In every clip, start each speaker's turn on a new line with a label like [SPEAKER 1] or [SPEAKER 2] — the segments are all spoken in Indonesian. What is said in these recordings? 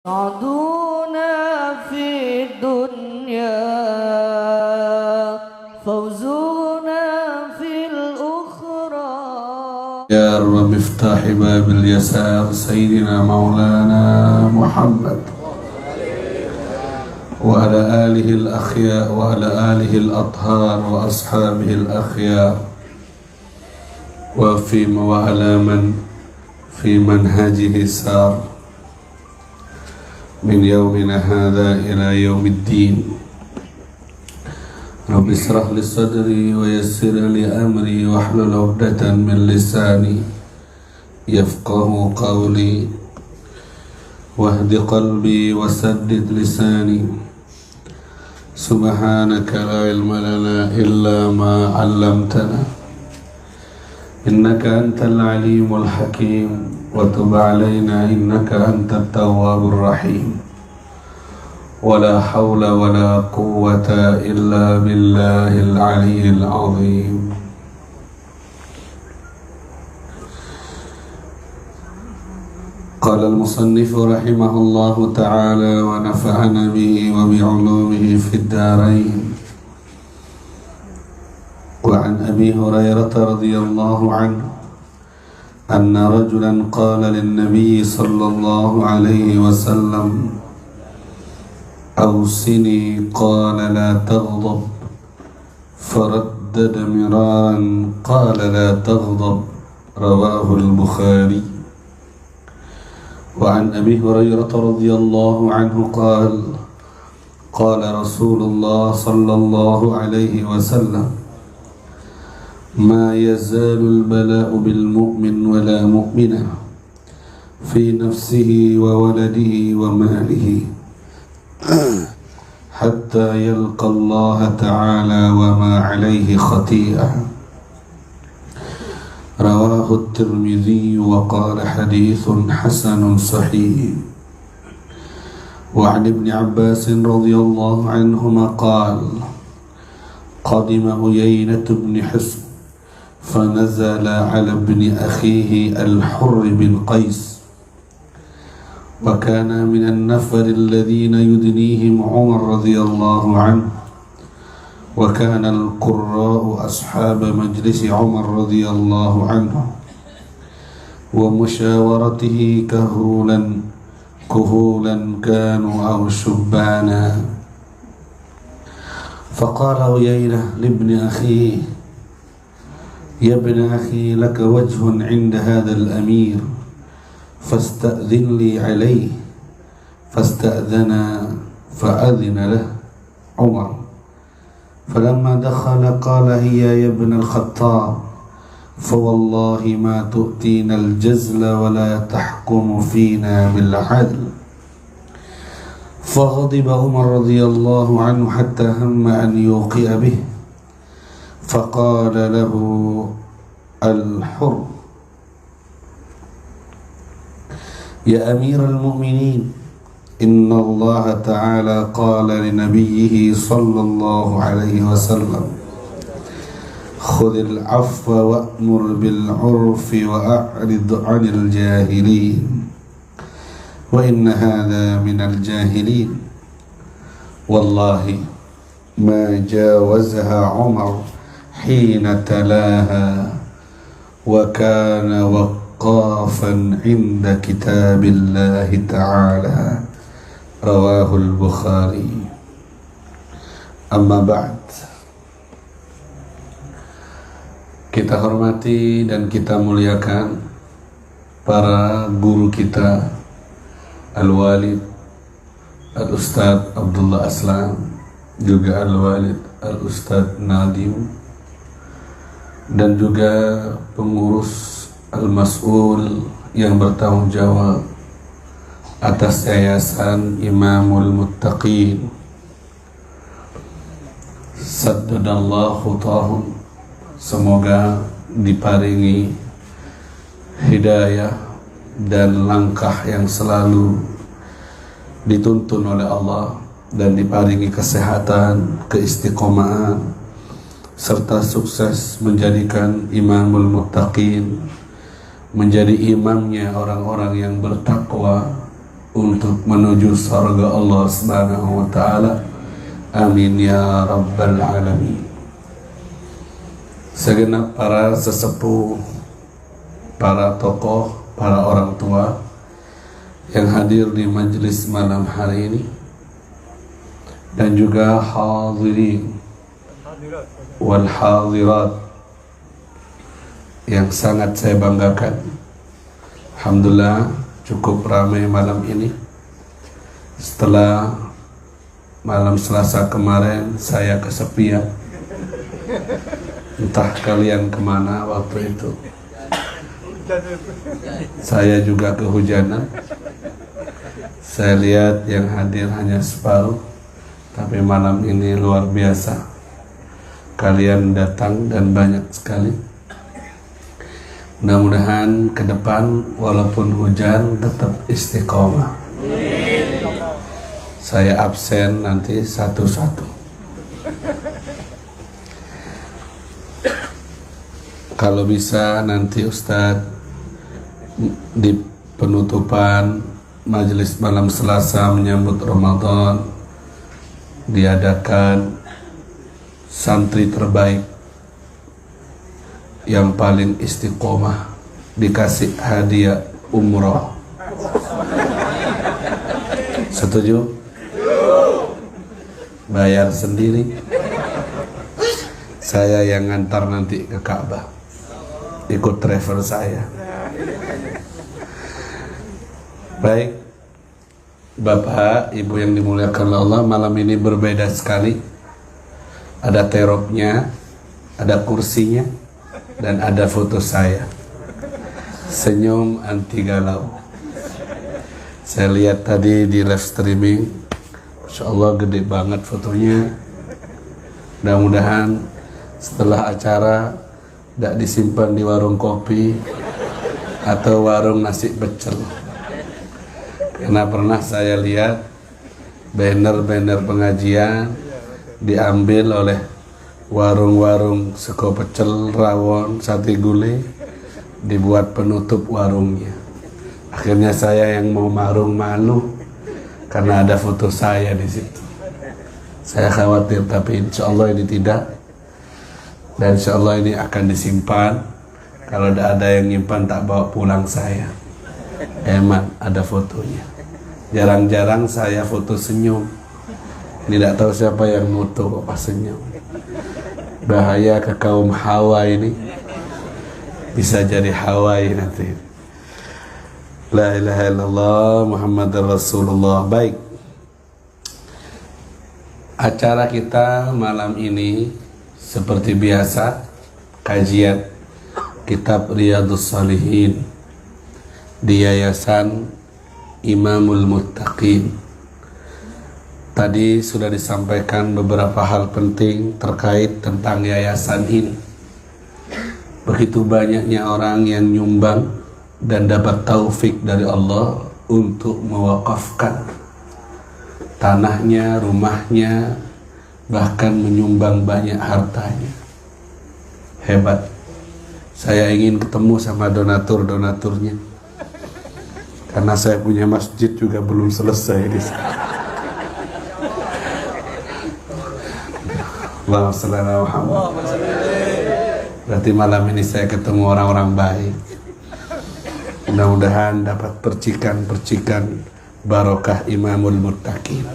[SPEAKER 1] سعدنا في الدنيا فوزنا في الأخرى.
[SPEAKER 2] يا رب افتح باب اليسار سيدنا مولانا محمد وعلى آله الأخيار وعلى آله الأطهار وأصحابه الأخيار وعلى من في منهجه سار من يومنا هذا إلى يوم الدين. رب اشرح لي صدري ويسر لي أمري واحلل عقدة من لساني يفقه قولي واهد قلبي وسدد لساني. سبحانك لا علم لنا إلا ما علمتنا إنك أنت العليم الحكيم وتب علينا إنك أنت التواب الرحيم. ولا حول ولا قوة إلا بالله العلي العظيم. قال المصنف رحمه الله تعالى ونفعنا به وبعلومه في الدارين. وعن أبي هريرة رضي الله عنه أن رجلا قال للنبي صلى الله عليه وسلم أوصني قال لا تغضب، فردد مرارا قال لا تغضب، رواه البخاري. وعن أبي هريرة رضي الله عنه قال قال رسول الله صلى الله عليه وسلم ما يزال البلاء بالمؤمن ولا مؤمنة في نفسه وولده وماله حتى يلقى الله تعالى وما عليه خطيئة. رواه الترمذي وقال حديث حسن صحيح. وعن ابن عباس رضي الله عنهما قال قدم عيينة بن حصن فنزل على ابن أخيه الحر بن قيس وكان من النفر الذين يدنيهم عمر رضي الله عنه، وكان القراء أصحاب مجلس عمر رضي الله عنه ومشاورته كهولا كانوا أو شبانا. فقال عيينة لابن أخيه يا ابن أخي لك وجه عند هذا الأمير فاستأذن لي عليه. فاستأذن فأذن له عمر. فلما دخل قال هي يا ابن الخطاب فوالله ما تؤتينا الجزل ولا تحكم فينا بالعدل. فغضب عمر رضي الله عنه حتى هم أن يوقئ به. فقال له الحر يا أمير المؤمنين إن الله تعالى قال لنبيه صلى الله عليه وسلم خذ العفو وأمر بالعرف وأعرض عن الجاهلين وإن هذا من الجاهلين. والله ما جاوزها عمر حين تلاها وكان وقافا عند كتاب الله تعالى. رواه البخاري. Amma ba'd. Kita hormati dan kita muliakan para guru kita Al-Walid Al-Ustadz Abdullah Aslam, juga Al-Walid Al-Ustadz Nadim, dan juga pengurus Al-Mas'ul yang bertanggung jawab atas Yayasan Imamul Muttaqin. Saddadallahu ta'hum. Semoga diparingi hidayah dan langkah yang selalu dituntun oleh Allah, dan diparingi kesehatan, keistiqomahan, serta sukses menjadikan Imamul Muttaqin menjadi imamnya orang-orang yang bertakwa untuk menuju surga Allah Subhanahu wa taala. Amin ya rabbal alamin. Segenap para sesepuh, para tokoh, para orang tua yang hadir di majelis malam hari ini, dan juga hadirin wal hadirat yang sangat saya banggakan. Alhamdulillah cukup ramai malam ini. Setelah malam Selasa kemarin saya kesepian, entah kalian kemana waktu itu. Saya juga kehujanan. Saya lihat yang hadir hanya separuh, tapi malam ini luar biasa. Kalian datang dan banyak sekali. Mudah-mudahan ke depan walaupun hujan tetap istiqomah. Saya absen nanti satu-satu. Kalau bisa nanti Ustadz di penutupan majelis malam Selasa menyambut Ramadan diadakan santri terbaik yang paling istiqomah dikasih hadiah umroh. Setuju? Bayar sendiri. Saya yang ngantar nanti ke Ka'bah, ikut travel saya. Baik, Bapak, Ibu yang dimuliakan Allah, malam ini berbeda sekali. Ada teropnya, ada kursinya, dan ada foto saya. Senyum anti galau. Saya lihat tadi di live streaming, Masya Allah gede banget fotonya. Mudah-mudahan setelah acara tidak disimpan di warung kopi atau warung nasi pecel. Karena pernah saya lihat banner-banner pengajian diambil oleh warung-warung sego pecel, rawon, sate gulai, dibuat penutup warungnya. Akhirnya saya yang mau marung malu karena ada foto saya di situ. Saya khawatir, tapi insya Allah ini tidak, dan insya Allah ini akan disimpan. Kalau tidak ada yang nyimpan, tak bawa pulang saya. Emang ada fotonya. Jarang-jarang saya foto senyum. Tidak tahu siapa yang foto apa senyum. Bahaya ke kaum Hawa ini. Bisa jadi Hawaii nanti. La ilaha illallah Muhammad Rasulullah. Baik, acara kita malam ini seperti biasa, kajian kitab Riyadhus Shalihin di Yayasan Imamul Muttaqin. Tadi sudah disampaikan beberapa hal penting terkait tentang yayasan ini. Begitu banyaknya orang yang nyumbang dan dapat taufik dari Allah untuk mewakafkan tanahnya, rumahnya, bahkan menyumbang banyak hartanya. Hebat. Saya ingin ketemu sama donatur-donaturnya. Karena saya punya masjid juga belum selesai di sini. Allahumma shalli ala Muhammad. Berarti malam ini saya ketemu orang-orang baik. Mudah-mudahan dapat percikan-percikan barokah Imamul Muttaqin.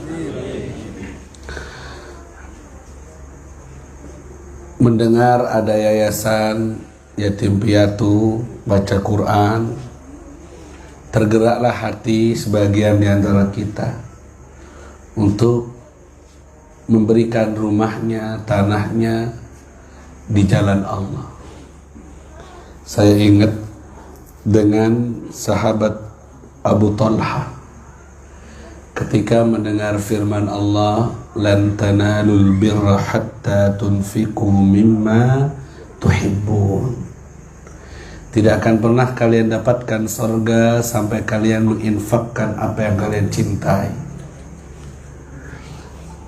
[SPEAKER 2] Mendengar ada yayasan yatim piatu baca Quran, tergeraklah hati sebagian di antara kita untuk memberikan rumahnya, tanahnya di jalan Allah. Saya ingat dengan sahabat Abu Talha ketika mendengar firman Allah, lan tanalul birra hatta tunfiqu mimma tuhibbun. Tidak akan pernah kalian dapatkan surga sampai kalian menginfakkan apa yang kalian cintai.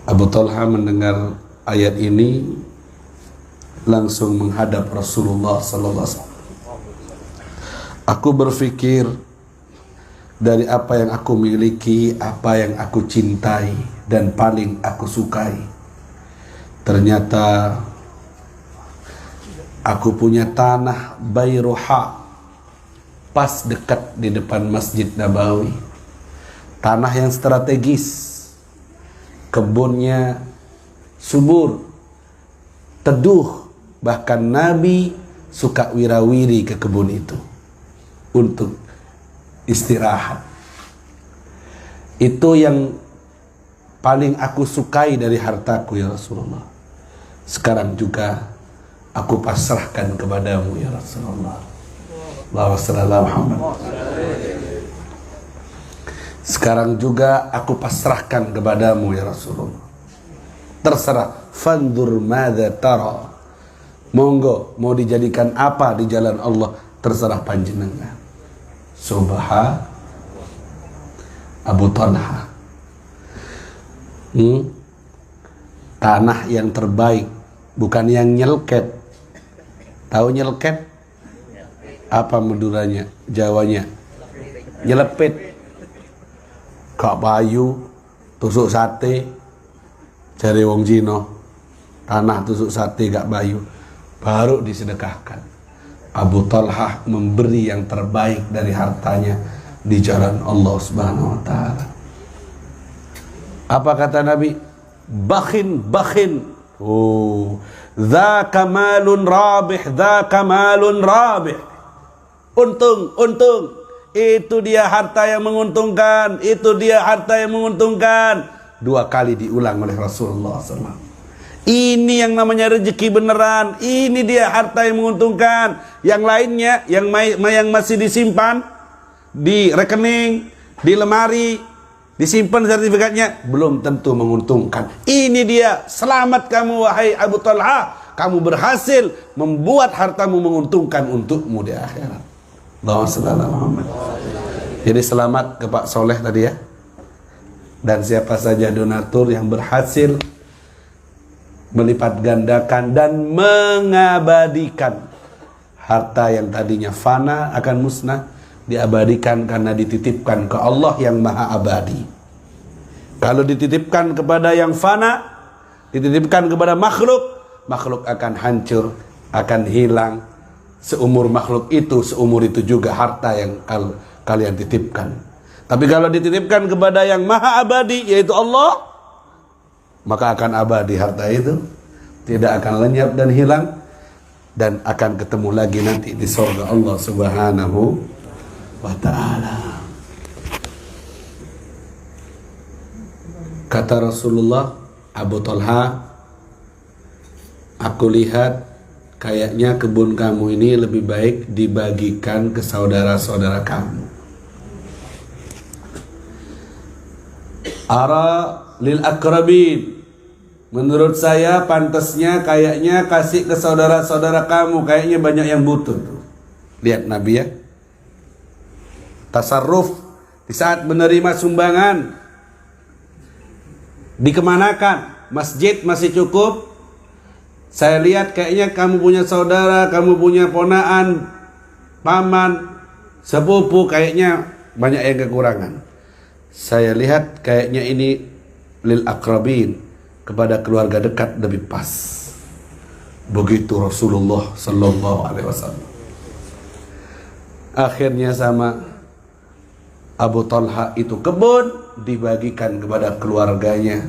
[SPEAKER 2] Abu Talha mendengar ayat ini langsung menghadap Rasulullah sallallahu alaihi wasallam. Aku berpikir dari apa yang aku miliki, apa yang aku cintai dan paling aku sukai. Ternyata aku punya tanah Bayruha, pas dekat di depan Masjid Nabawi. Tanah yang strategis, kebunnya subur, teduh, bahkan Nabi suka wirawiri ke kebun itu untuk istirahat. Itu yang paling aku sukai dari hartaku ya Rasulullah. Sekarang juga aku pasrahkan kepadamu ya Rasulullah. Allahumma shalli ala Muhammad. Sekarang juga aku pasrahkan kepadamu ya Rasulullah. Terserah, fandur madza tara. Monggo mau dijadikan apa di jalan Allah, terserah panjenengan. Subha Abu Talha. Tanah yang terbaik, bukan yang nyelket. Tahu nyelket? Apa Maduranya, Jawanya? Nyelepit. Kak bayu, tusuk sate, cari wong Cino, tanah tusuk sate gak bayu, baru disedekahkan. Abu Talha memberi yang terbaik dari hartanya di jalan Allah Subhanahu wa Ta'ala. Apa kata Nabi? Bakhin, bakhin. Oh, dzaka malun rabih, dzaka malun rabih. Untung, untung. Itu dia harta yang menguntungkan. Itu dia harta yang menguntungkan. 2 kali diulang oleh Rasulullah SAW. Ini yang namanya rezeki beneran. Ini dia harta yang menguntungkan. Yang lainnya, yang masih disimpan di rekening, di lemari, disimpan sertifikatnya, belum tentu menguntungkan. Ini dia, selamat kamu wahai Abu Talha. Kamu berhasil membuat hartamu menguntungkan untukmu di akhirat. Allahumma shalli ala Muhammad. Jadi selamat ke Pak Soleh tadi ya. Dan siapa saja donatur yang berhasil melipat gandakan dan mengabadikan harta yang tadinya fana akan musnah, diabadikan karena dititipkan ke Allah yang maha abadi. Kalau dititipkan kepada yang fana, dititipkan kepada makhluk, makhluk akan hancur, akan hilang. Seumur makhluk itu, seumur itu juga harta yang kalian titipkan. Tapi kalau dititipkan kepada yang maha abadi, yaitu Allah, maka akan abadi harta itu, tidak akan lenyap dan hilang, dan akan ketemu lagi nanti di surga Allah Subhanahu wa Ta'ala. Kata Rasulullah, Abu Talha, aku lihat kayaknya kebun kamu ini lebih baik dibagikan ke saudara-saudara kamu. Ara lil akrabin. Menurut saya pantasnya kayaknya kasih ke saudara-saudara kamu. Kayaknya banyak yang butuh. Lihat Nabi ya. Tasarruf di saat menerima sumbangan. Dikemanakan? Masjid masih cukup. Saya lihat kayaknya kamu punya saudara, kamu punya ponaan, paman, sepupu, kayaknya banyak yang kekurangan. Saya lihat kayaknya ini lil akrabin, kepada keluarga dekat lebih pas. Begitu Rasulullah sallallahu alaihi wasallam. Akhirnya sama Abu Talha itu kebun dibagikan kepada keluarganya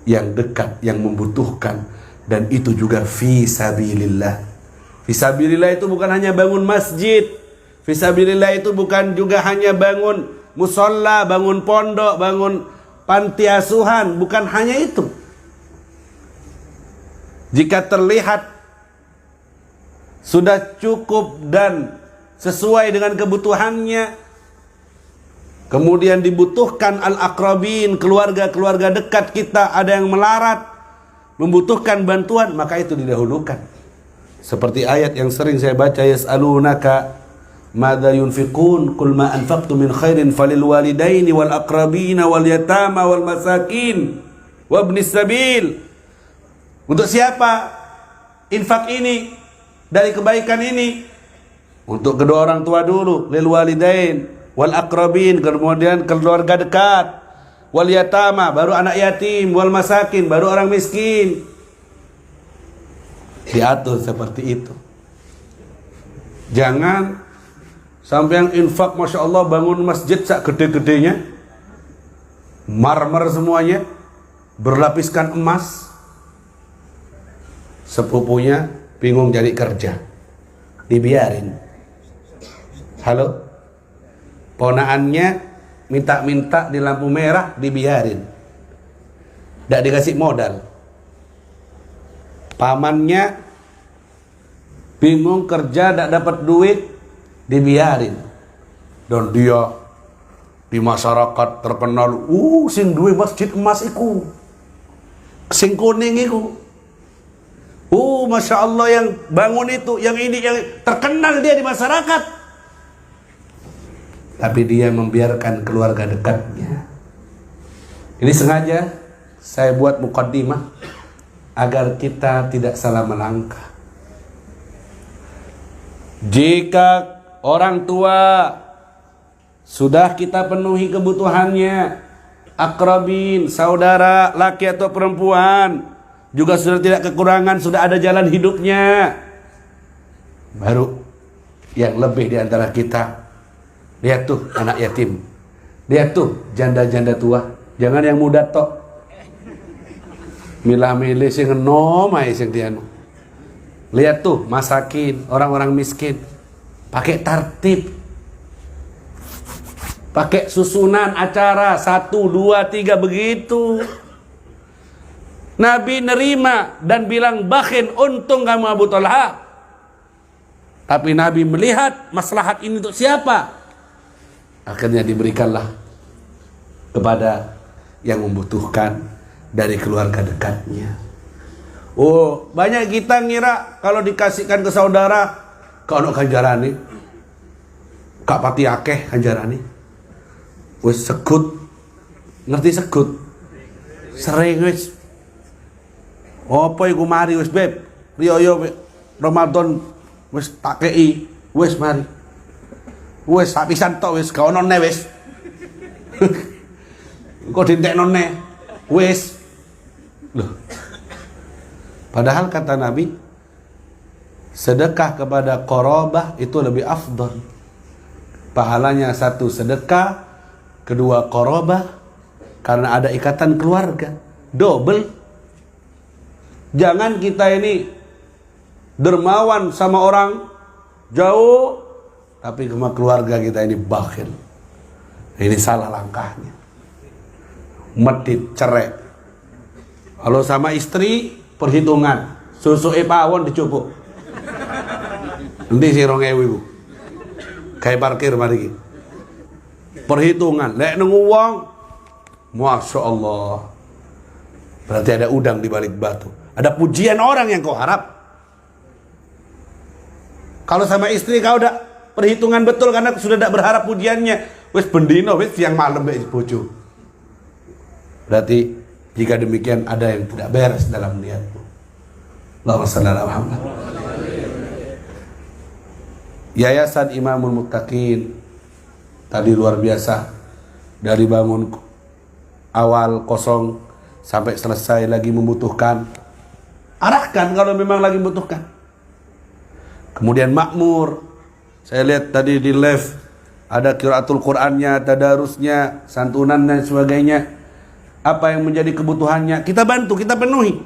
[SPEAKER 2] yang dekat, yang membutuhkan. Dan itu juga fi sabilillah. Fi sabilillah itu bukan hanya bangun masjid. Fi sabilillah itu bukan juga hanya bangun musola, bangun pondok, bangun panti asuhan. Bukan hanya itu. Jika terlihat sudah cukup dan sesuai dengan kebutuhannya, kemudian dibutuhkan al-aqrabin, keluarga-keluarga dekat kita, ada yang melarat, membutuhkan bantuan, maka itu didahulukan. Seperti ayat yang sering saya baca, yas'alunaka madza yunfiqun qul ma anfaqtum min khairin falil walidaini wal aqrabina wal yatama wal masakin wa ibnis sabil. Untuk siapa infak ini, dari kebaikan ini? Untuk kedua orang tua dulu, lil walidain, wal aqrabin, kemudian keluarga dekat, wal yatama, baru anak yatim, wal masakin, baru orang miskin. Diatur seperti itu. Jangan sampai yang infak, masya Allah, bangun masjid sak gede-gedenya, marmer semuanya, berlapiskan emas. Sepupunya bingung cari kerja, dibiarin. Halo, ponaannya minta-minta di lampu merah, dibiarin, tidak dikasih modal. Pamannya bingung kerja, tidak dapat duit, dibiarin. Dan dia di masyarakat terkenal, sing duwe masjid emas iku, sing kuning iku, masya Allah yang bangun itu, yang ini, yang terkenal dia di masyarakat. Tapi dia membiarkan keluarga dekatnya. Ini sengaja saya buat mukaddimah agar kita tidak salah melangkah. Jika orang tua sudah kita penuhi kebutuhannya, akrabin, saudara, laki atau perempuan, juga sudah tidak kekurangan, sudah ada jalan hidupnya, baru yang lebih di antara kita. Lihat tuh anak yatim, lihat tuh janda-janda tua, jangan yang muda tok. Milah-milih sing enom ae sing dianu. Lihat tuh masakin, orang-orang miskin, pakai tertib, pakai susunan acara 1, 2, 3 begitu. Nabi nerima dan bilang, bakhil, untung kamu Abu Talha. Tapi Nabi melihat maslahat ini untuk siapa? Akhirnya diberikanlah kepada yang membutuhkan dari keluarga dekatnya. Banyak kita ngira kalau dikasihkan ke saudara, kalau kanjarani, kak pati akeh kanjarani. Wis sekut, ngerti sekut? Sering wis. Apa iku mari wis beb, yo Ramadan wis tak kei, wis mari. Wis sak pisan tok wis, gak ono ne wis. Kok dintekno ne? Wis. Loh. Padahal kata Nabi, sedekah kepada qarabah itu lebih afdal. Pahalanya 1 sedekah, 2 qarabah, karena ada ikatan keluarga, double. Jangan kita ini dermawan sama orang jauh, tapi sama keluarga kita ini bakhil. Ini salah langkahnya. Medit, cerai. Kalau sama istri, perhitungan. Susu pawon dicupuk. Nanti si 2.000 ibu. Kayak parkir mari. Perhitungan. Lek nunggu uang, masya Allah. Berarti ada udang di balik batu. Ada pujian orang yang kau harap. Kalau sama istri kau udah perhitungan betul karena sudah tidak berharap pujiannya. Wis bendino, wis siang malam wis bojo. Berarti jika demikian ada yang tidak beres dalam niatmu. Allahumma shalli ala Muhammad. Yayasan Imamul Muttaqin tadi luar biasa. Dari bangun awal kosong sampai selesai lagi membutuhkan. Arahkan kalau memang lagi membutuhkan. Kemudian makmur. Saya lihat tadi di live ada qiraatul Qur'annya, tadarusnya, santunan dan sebagainya. Apa yang menjadi kebutuhannya kita bantu, kita penuhi.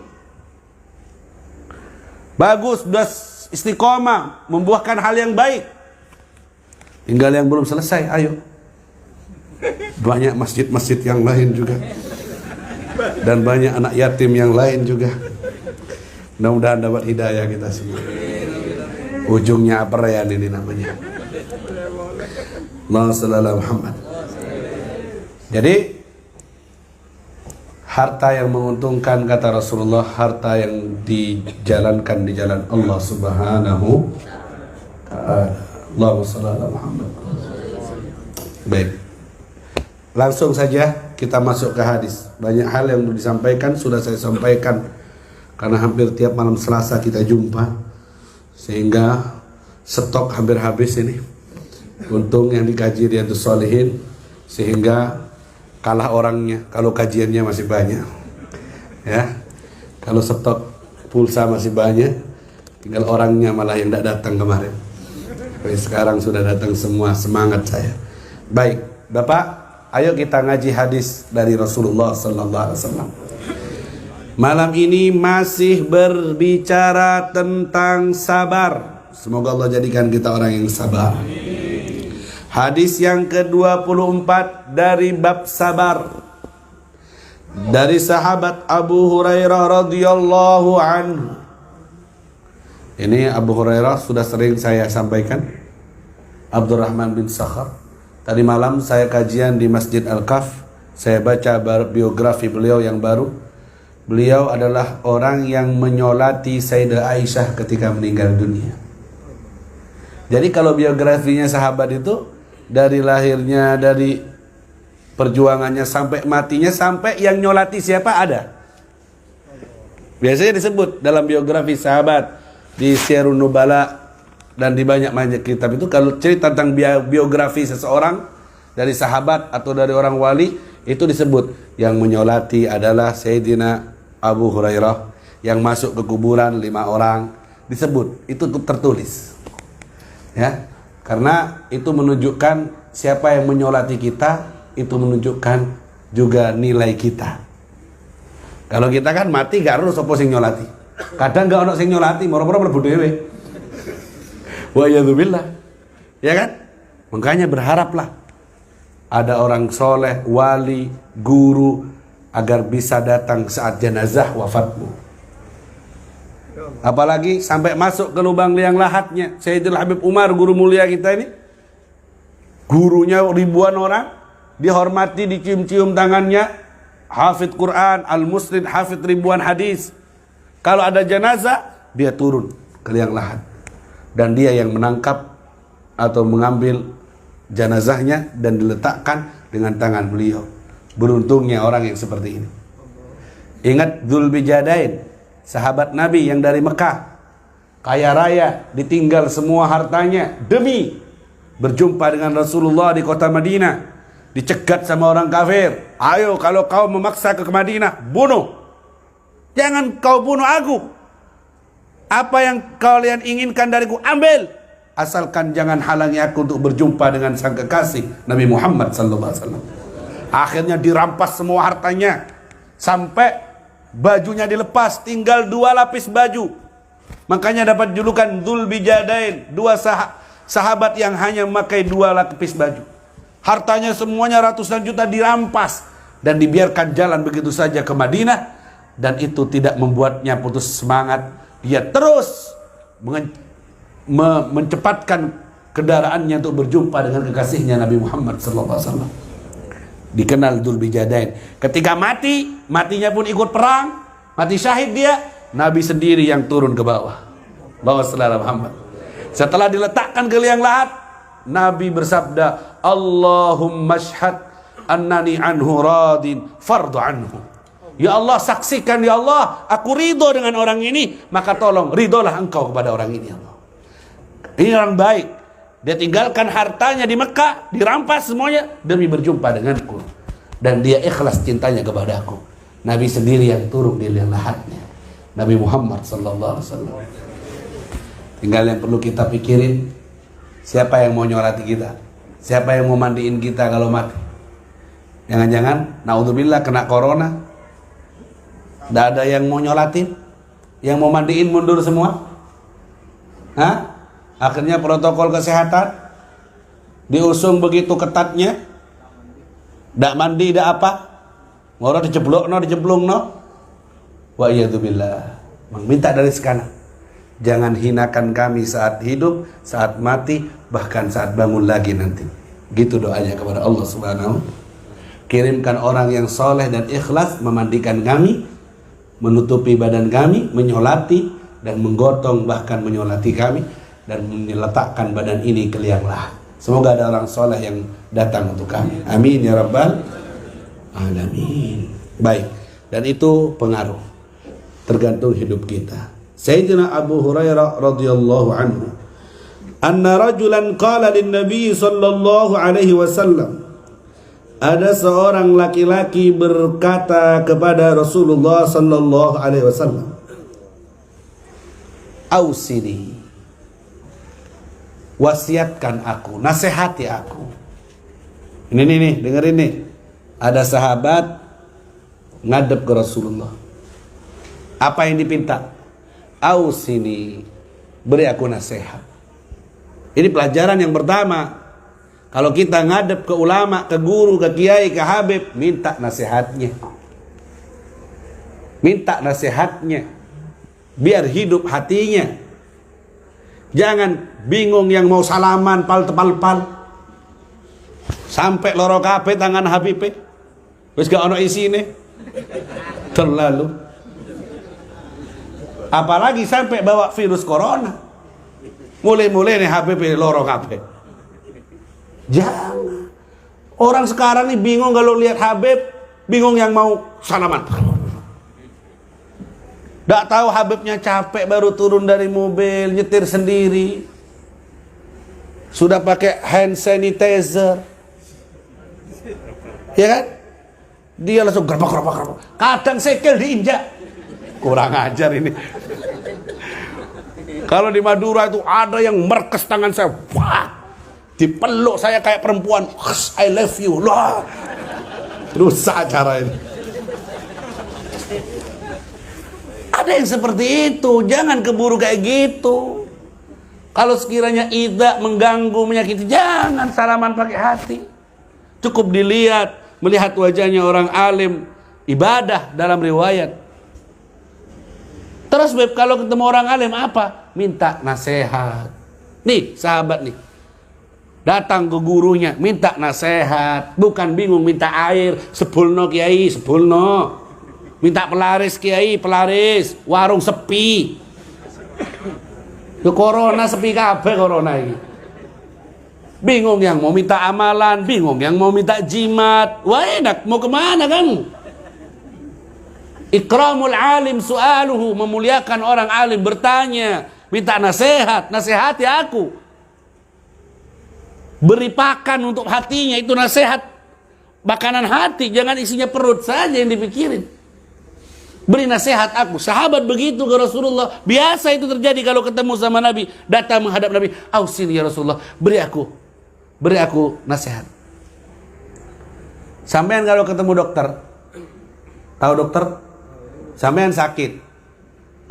[SPEAKER 2] Bagus, sudah istiqomah, membuahkan hal yang baik. Tinggal yang belum selesai, ayo. Banyak masjid-masjid yang lain juga. Dan banyak anak yatim yang lain juga. Mudah-mudahan dapat hidayah kita semua. Ujungnya apa ya ini namanya? Allahumma shalli ala Muhammad. Jadi harta yang menguntungkan kata Rasulullah, harta yang dijalankan di jalan Allah Subhanahu ta'ala. Allahumma shalli ala Muhammad. Baik. Langsung saja kita masuk ke hadis. Banyak hal yang disampaikan sudah saya sampaikan karena hampir tiap malam Selasa kita jumpa. Sehingga stok hampir habis ini. Untung yang dikaji Riyadhus Shalihin sehingga kalah orangnya kalau kajiannya masih banyak. Ya. Kalau stok pulsa masih banyak, tinggal orangnya malah yang tidak datang kemarin. Tapi sekarang sudah datang semua, semangat saya. Baik, Bapak, ayo kita ngaji hadis dari Rasulullah sallallahu alaihi wasallam. Malam ini masih berbicara tentang sabar. Semoga Allah jadikan kita orang yang sabar. Hadis yang ke-24 dari bab sabar. Dari sahabat Abu Hurairah radhiyallahu anhu. Ini Abu Hurairah sudah sering saya sampaikan. Abdurrahman bin Sakhar. Tadi malam saya kajian di Masjid Al-Kaf. Saya baca biografi beliau yang baru. Beliau adalah orang yang menyolati Sayyidah Aisyah ketika meninggal dunia. Jadi kalau biografinya sahabat itu, dari lahirnya, dari perjuangannya sampai matinya, sampai yang nyolati siapa ada. Biasanya disebut dalam biografi sahabat di Syiarun Nubala dan di banyak kitab itu, kalau cerita tentang biografi seseorang dari sahabat atau dari orang wali, itu disebut yang menyolati adalah Sayyidina Abu Hurairah, yang masuk ke kuburan 5 orang disebut, itu tertulis. Ya. Karena itu menunjukkan siapa yang menyolati kita, itu menunjukkan juga nilai kita. Kalau kita kan mati gak harus apa sing nyolati. Kadang gak ono sing nyolati, moro-moro mlebu dhewe. Wa yadzubillah. Ya kan? Makanya berharaplah ada orang soleh, wali, guru agar bisa datang saat jenazah wafatmu. Apalagi sampai masuk ke lubang liang lahatnya Sayyidul Habib Umar, guru mulia kita ini. Gurunya ribuan orang, dihormati, dicium-cium tangannya, hafid Quran, al-muslim, hafid ribuan hadis. Kalau ada jenazah, dia turun ke liang lahat. Dan dia yang menangkap atau mengambil jenazahnya dan diletakkan dengan tangan beliau. Beruntungnya orang yang seperti ini. Ingat Dzulbijadain, sahabat Nabi yang dari Mekah, kaya raya, ditinggal semua hartanya demi berjumpa dengan Rasulullah di kota Madinah. Dicegat sama orang kafir, ayo kalau kau memaksa ke Madinah, bunuh. Jangan kau bunuh aku. Apa yang kalian inginkan dariku, ambil. Asalkan jangan halangi aku untuk berjumpa dengan sang kekasih Nabi Muhammad sallallahu alaihi wasallam. Akhirnya dirampas semua hartanya, sampai bajunya dilepas, tinggal 2 lapis baju. Makanya dapat julukan Dzulbijadain, 2 sahabat yang hanya memakai 2 lapis baju. Hartanya semuanya ratusan juta dirampas dan dibiarkan jalan begitu saja ke Madinah, dan itu tidak membuatnya putus semangat. Dia terus mencepatkan kendaraannya untuk berjumpa dengan kekasihnya Nabi Muhammad SAW. Dikenal Dzulbijadain. Ketika matinya pun ikut perang, mati syahid dia, Nabi sendiri yang turun ke bawah. Bawa selera Muhammad. Setelah diletakkan ke liang lahat, Nabi bersabda, Allahumma syhad annani anhu radin fardu anhu. Ya Allah, saksikan ya Allah, aku ridho dengan orang ini, maka tolong ridholah engkau kepada orang ini ya Allah. Ini orang baik. Dia tinggalkan hartanya di Mekah, dirampas semuanya demi berjumpa denganku. Dan dia ikhlas cintanya kepadaku. Nabi sendiri yang turun di liang lahatnya. Nabi Muhammad sallallahu alaihi wasallam. Tinggal yang perlu kita pikirin, siapa yang mau nyolati kita? Siapa yang mau mandiin kita kalau mati? Jangan-jangan naudzubillah kena corona, tidak ada yang mau nyolatin, yang mau mandiin mundur semua. Hah? Akhirnya protokol kesehatan diusung begitu ketatnya, tidak mandi, tidak apa, ngoro dijeblokno. Wa iyadzubillah. Minta dari sekarang, jangan hinakan kami saat hidup, saat mati, bahkan saat bangun lagi nanti. Gitu doanya kepada Allah Subhanahu. Kirimkan orang yang soleh dan ikhlas memandikan kami, menutupi badan kami, menyolati dan menggotong, bahkan menyolati kami, dan meletakkan badan ini ke liang lahat. Semoga ada orang soleh yang datang untuk kami. Amin ya rabbal alamin. Baik, dan itu pengaruh, tergantung hidup kita. Sayyidina Abu Hurairah radhiyallahu anhu anna rajulan qala lin nabi sallallahu alaihi wasallam, ada seorang laki-laki berkata kepada Rasulullah sallallahu alaihi wasallam, ausini, wasiatkan aku, nasihati aku. Ini nih, dengerin nih. Ada sahabat ngadep ke Rasulullah. Apa yang dipinta? Ausini, beri aku nasihat. Ini pelajaran yang pertama. Kalau kita ngadep ke ulama, ke guru, ke kiai, ke habib, minta nasihatnya. Minta nasihatnya. Biar hidup hatinya. Jangan bingung yang mau salaman pal-pal. Sampai loro kabeh tangan habib. Wis gak ono isine. Terlalu. Apalagi sampai bawa virus corona. Mulai-mulai nih habib loro kabeh. Jangan. Orang sekarang nih bingung kalau lihat habib, bingung yang mau salaman. Nggak tahu habibnya capek baru turun dari mobil, nyetir sendiri. Sudah pakai hand sanitizer. Ya kan? Dia langsung gerbak. Kadang sekel diinjak. Kurang ajar ini. Kalau di Madura itu ada yang merkes tangan saya. Wah, dipeluk saya kayak perempuan. I love you. Lah. Rusak acara ini. Ada yang seperti itu. Jangan keburu kayak gitu. Kalau sekiranya ida mengganggu, menyakiti, jangan salaman pakai hati. Cukup dilihat, melihat wajahnya orang alim, ibadah dalam riwayat. Terus Beb, kalau ketemu orang alim apa? Minta nasihat. Nih sahabat nih, datang ke gurunya, minta nasihat. Bukan bingung minta air, sepulno kiai, sepulno. Minta pelaris kiai, pelaris. Warung sepi. Ke corona sepi kabeh corona ini. Bingung yang mau minta amalan, bingung yang mau minta jimat. Wah enak, mau kemana kan? Ikramul alim su'aluhu, memuliakan orang alim, bertanya, minta nasihat, nasihati aku. Beri pakan untuk hatinya, itu nasihat. Makanan hati, jangan isinya perut saja yang dipikirin. Beri nasihat aku. Sahabat begitu ke Rasulullah. Biasa itu terjadi kalau ketemu sama Nabi. Datang menghadap Nabi. Ausini ya Rasulullah, beri aku nasihat. Sampean kalau ketemu dokter, tahu dokter? Sampean sakit,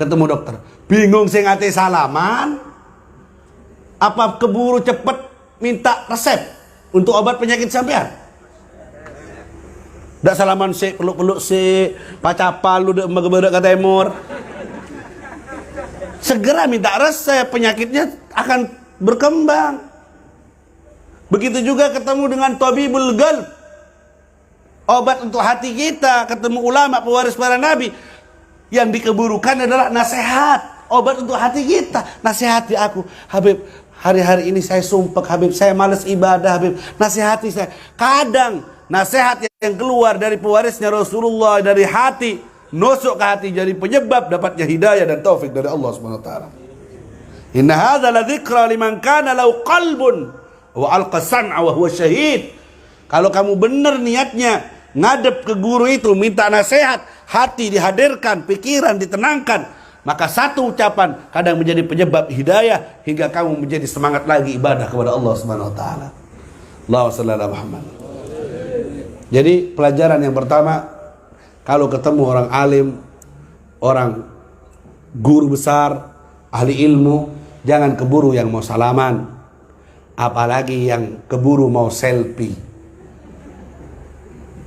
[SPEAKER 2] ketemu dokter, bingung sing ate salaman, apa keburu cepet minta resep untuk obat penyakit sampean? Dak salaman sih, peluk-peluk sih, pacapal lu dek emang ke timur. Segera minta resep, penyakitnya akan berkembang. Begitu juga ketemu dengan tabibul qalb, obat untuk hati kita, ketemu ulama pewaris para nabi. Yang dikeburukan adalah nasihat, obat untuk hati kita. Nasihati aku, Habib, hari-hari ini saya sumpek, Habib, saya malas ibadah, Habib, nasihati saya. Kadang nasihat yang keluar dari pewarisnya Rasulullah dari hati, nusuk ke hati, jadi penyebab dapatnya hidayah dan taufik dari Allah SWT. Inna hadza la dzikra liman kana lahu qalbun wa alqa sam'a wa huwa syahid. Kalau kamu benar niatnya ngadep ke guru itu minta nasihat, hati dihadirkan, pikiran ditenangkan, maka satu ucapan kadang menjadi penyebab hidayah hingga kamu menjadi semangat lagi ibadah kepada Allah Subhanahu wa taala. Allahumma shalli ala Muhammad. Jadi pelajaran yang pertama, kalau ketemu orang alim, orang guru besar, ahli ilmu, jangan keburu yang mau salaman, apalagi yang keburu mau selfie.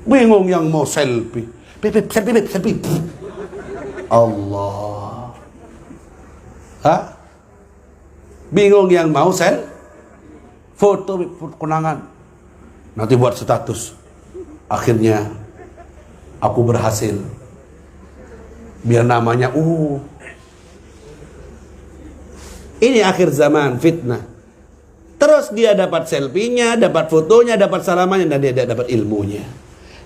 [SPEAKER 2] Bingung yang mau selfie. Selfie. Allah. Hah? Bingung yang mau foto kenangan. Nanti buat status. Akhirnya aku berhasil. Biar namanya Ini akhir zaman, fitnah. Terus dia dapat selfie-nya, dapat fotonya, dapat salamannya, dan dia dapat ilmunya.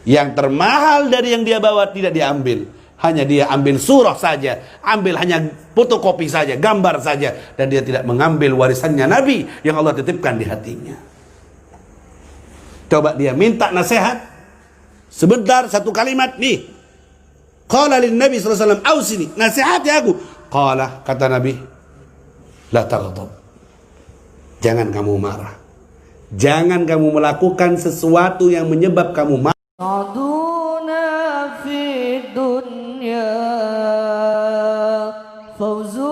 [SPEAKER 2] Yang termahal dari yang dia bawa tidak diambil,
[SPEAKER 3] Hanya dia ambil surah saja, ambil hanya fotokopi saja, gambar saja, dan dia tidak mengambil warisannya Nabi yang Allah titipkan di hatinya. Coba dia minta nasihat sebentar, satu kalimat nih. Qala lin Nabi sallallahu alaihi wasallam, "Ausini, nasihati aku." Qala, kata Nabi, "La taghdab." Jangan kamu marah. Jangan kamu melakukan sesuatu yang menyebab kamu marah.
[SPEAKER 1] سعدونا في الدنيا فوز